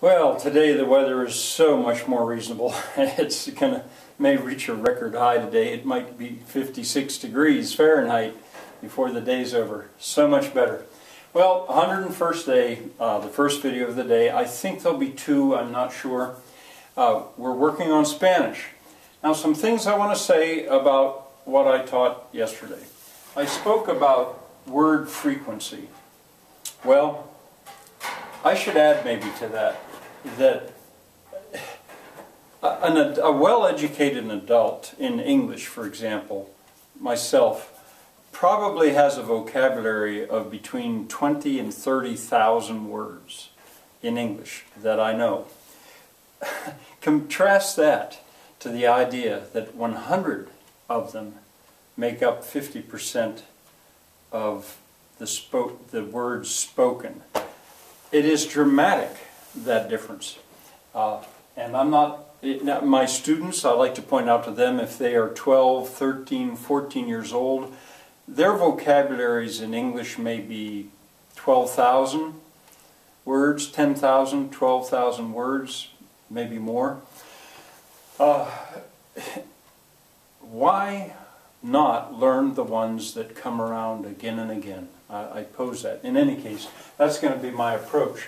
Well, today the weather is so much more reasonable. It's may reach a record high today. It might be 56 degrees Fahrenheit before the day's over. So much better. Well, 101st day, the first video of the day. I think there'll be two, I'm not sure. We're working on Spanish. Now, some things I want to say about what I taught yesterday. I spoke about word frequency. Well, I should add maybe to that a well-educated adult in English, for example, myself, probably has a vocabulary of between 20 and 30,000 words in English that I know. Contrast that to the idea that 100 of them make up 50% of the words spoken. It is dramatic, that difference. And I'm not, my students, I like to point out to them, if they are 12, 13, 14 years old, their vocabularies in English may be 12,000 words, 10,000, 12,000 words, maybe more. Why not learn the ones that come around again and again? I pose that. In any case, that's going to be my approach.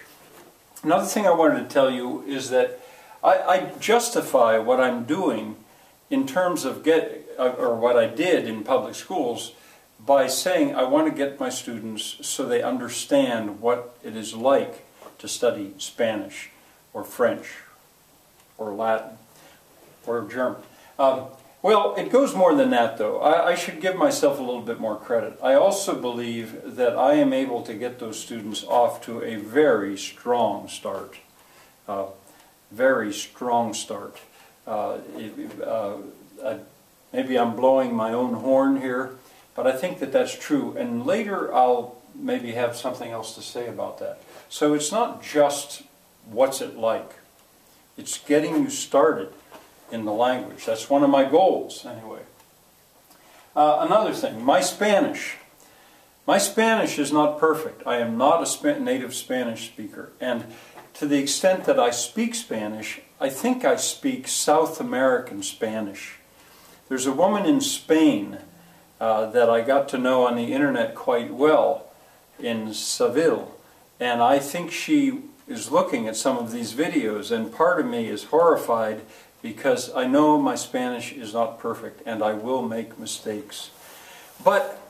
Another thing I wanted to tell you is that I justify what I'm doing in terms of what I did in public schools by saying I want to get my students so they understand what it is like to study Spanish or French or Latin or German. Well, it goes more than that, though. I should give myself a little bit more credit. I also believe that I am able to get those students off to a very strong start. Very strong start. Maybe I'm blowing my own horn here, but I think that that's true. And later I'll maybe have something else to say about that. So it's not just what's it like. It's getting you started in the language. That's one of my goals, anyway. Another thing, my Spanish. My Spanish is not perfect. I am not a native Spanish speaker. And to the extent that I speak Spanish, I think I speak South American Spanish. There's a woman in Spain that I got to know on the internet quite well in Seville. And I think she is looking at some of these videos, and part of me is horrified because I know my Spanish is not perfect and I will make mistakes. But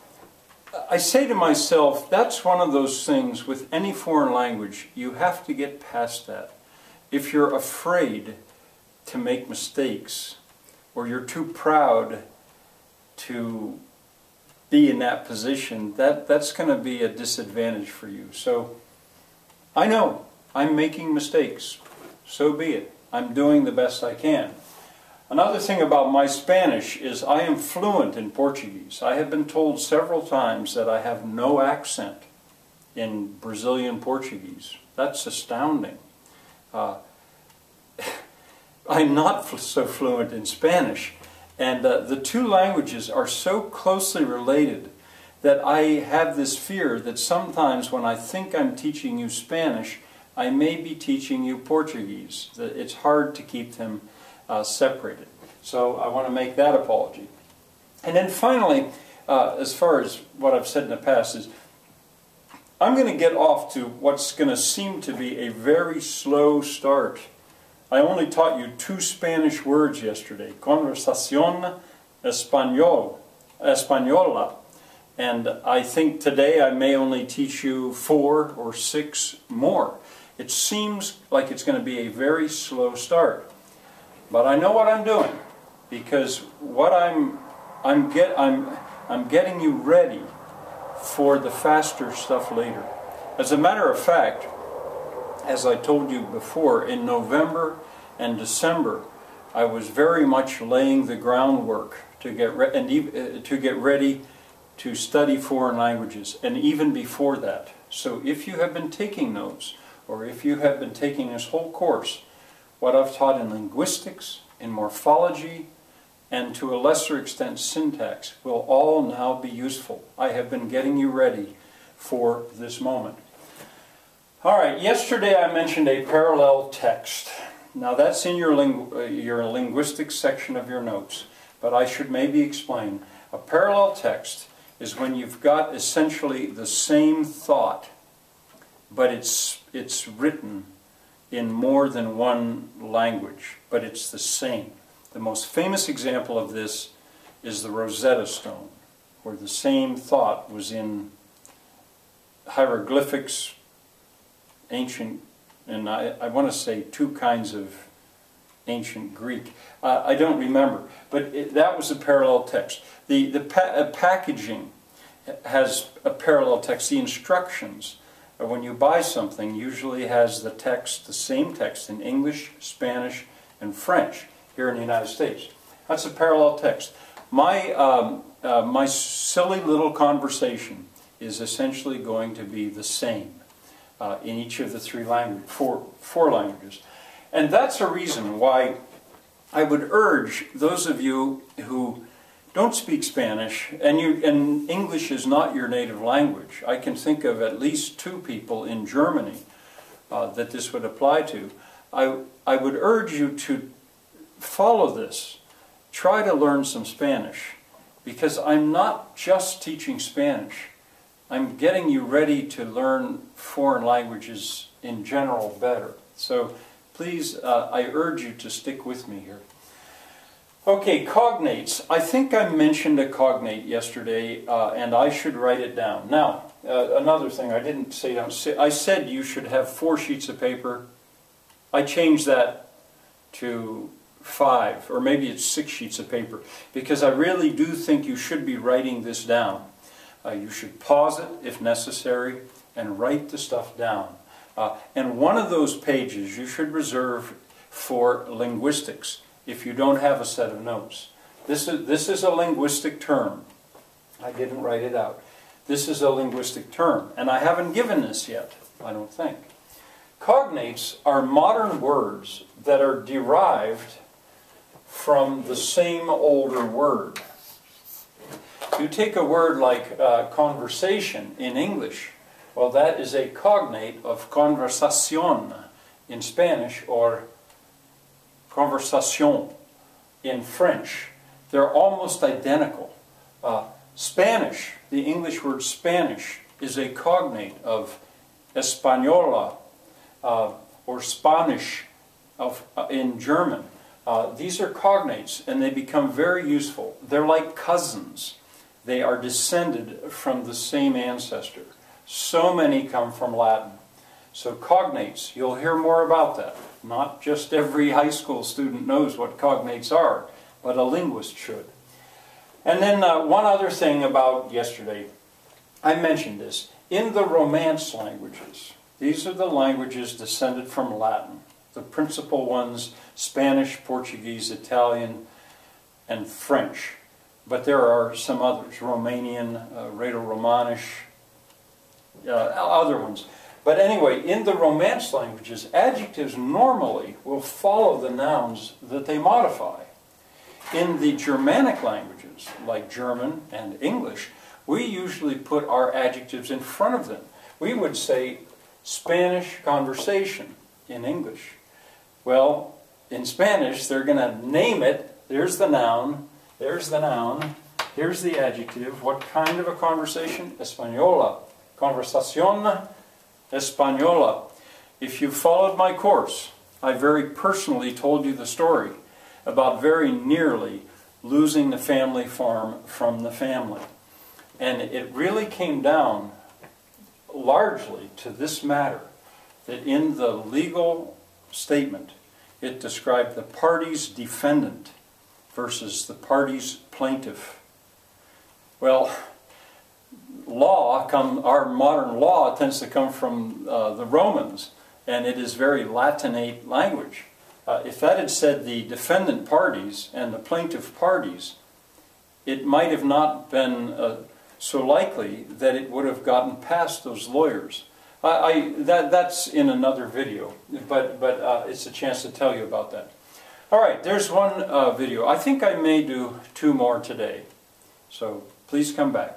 I say to myself, that's one of those things with any foreign language, you have to get past that. If you're afraid to make mistakes, or you're too proud to be in that position, that's going to be a disadvantage for you. So I know I'm making mistakes. So be it. I'm doing the best I can. Another thing about my Spanish is I am fluent in Portuguese. I have been told several times that I have no accent in Brazilian Portuguese. That's astounding. I'm not so fluent in Spanish. And the two languages are so closely related that I have this fear that sometimes when I think I'm teaching you Spanish, I may be teaching you Portuguese. It's hard to keep them separated. So I want to make that apology. And then finally, as far as what I've said in the past, is I'm going to get off to what's going to seem to be a very slow start. I only taught you 2 Spanish words yesterday, conversación española. And I think today I may only teach you 4 or 6 more. It seems like it's going to be a very slow start. But I know what I'm doing, because what I'm getting you ready for the faster stuff later. As a matter of fact, as I told you before, in November and December, I was very much laying the groundwork to get ready to study foreign languages, and even before that. So if you have been taking notes, or if you have been taking this whole course, what I've taught in linguistics, in morphology, and to a lesser extent syntax will all now be useful. I have been getting you ready for this moment. All right, yesterday I mentioned a parallel text. Now that's in your linguistics section of your notes, but I should maybe explain. A parallel text is when you've got essentially the same thought, but it's written in more than one language, but it's the same. The most famous example of this is the Rosetta Stone, where the same thought was in hieroglyphics, ancient, and I want to say two kinds of ancient Greek. I don't remember, but that was a parallel text. The packaging has a parallel text. The instructions, when you buy something, usually has the text, the same text in English, Spanish, and French here in the United States. That's a parallel text. My silly little conversation is essentially going to be the same in each of the four languages. And that's a reason why I would urge those of you who don't speak Spanish, and English is not your native language. I can think of at least 2 people in Germany that this would apply to. I would urge you to follow this. Try to learn some Spanish, because I'm not just teaching Spanish. I'm getting you ready to learn foreign languages in general better. So please, I urge you to stick with me here. Okay, cognates. I think I mentioned a cognate yesterday, and I should write it down. Now, another thing I didn't say down. I said you should have 4 sheets of paper. I changed that to 5, or maybe it's 6 sheets of paper, because I really do think you should be writing this down. You should pause it if necessary and write the stuff down. And one of those pages you should reserve for linguistics if you don't have a set of notes. This is a linguistic term. I didn't write it out. This is a linguistic term, and I haven't given this yet, I don't think. Cognates are modern words that are derived from the same older word. You take a word like conversation in English, well, that is a cognate of conversación in Spanish, or conversation in French. They're almost identical. Spanish, the English word Spanish, is a cognate of española, or Spanish in German. These are cognates, and they become very useful. They're like cousins. They are descended from the same ancestor. So many come from Latin. So cognates, you'll hear more about that. Not just every high school student knows what cognates are, but a linguist should. And then one other thing about yesterday. I mentioned this. In the Romance languages, these are the languages descended from Latin. The principal ones, Spanish, Portuguese, Italian, and French. But there are some others, Romanian, Rhaeto-Romanish, other ones. But anyway, in the Romance languages, adjectives normally will follow the nouns that they modify. In the Germanic languages, like German and English, we usually put our adjectives in front of them. We would say Spanish conversation in English. Well, in Spanish, they're going to name it. There's the noun. There's the noun. Here's the adjective. What kind of a conversation? Española. Conversación española. If you followed my course, I very personally told you the story about very nearly losing the family farm from the family. And it really came down largely to this matter, that in the legal statement, it described the party's defendant versus the party's plaintiff. Well, our modern law tends to come from the Romans, and it is very Latinate language. If that had said the defendant parties and the plaintiff parties, it might have not been so likely that it would have gotten past those lawyers. That's in another video, but it's a chance to tell you about that. All right, there's one video. I think I may do 2 more today, so please come back.